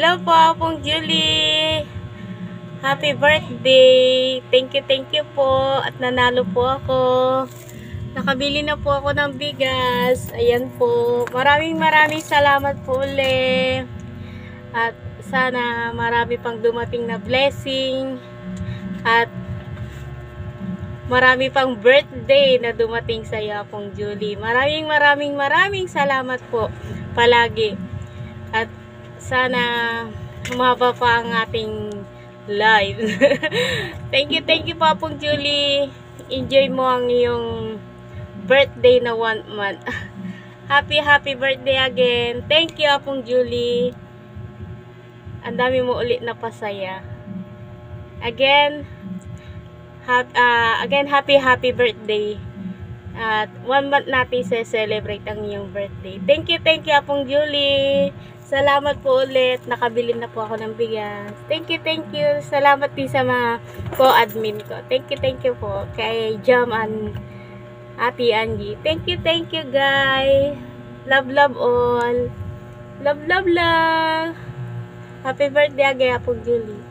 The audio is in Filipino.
Hello po, Apong Julie. Happy birthday. Thank you po. At nanalo po ako. Nakabili na po ako ng bigas. Ayan po. Maraming salamat po ulit. At sana marami pang dumating na blessing. At marami pang birthday na dumating sa iyo, Apong Julie. Maraming salamat po palagi. At sana humaba pa ang ating live. Thank you po, Apong Julie. Enjoy mo ang iyong birthday na 1 month. Happy birthday again. Thank you, Apong Julie. Ang dami mo ulit na pasaya. Again, happy birthday. At 1 month natin celebrate ang iyong birthday. Thank you, Apong Julie. Salamat po ulit. Nakabili na po ako ng bigas. Thank you. Salamat din sa mga co-admin ko. Thank you po. Kay Jam and Ate Angie. Thank you guys. Love all. Love. Happy birthday again, Apong Julie.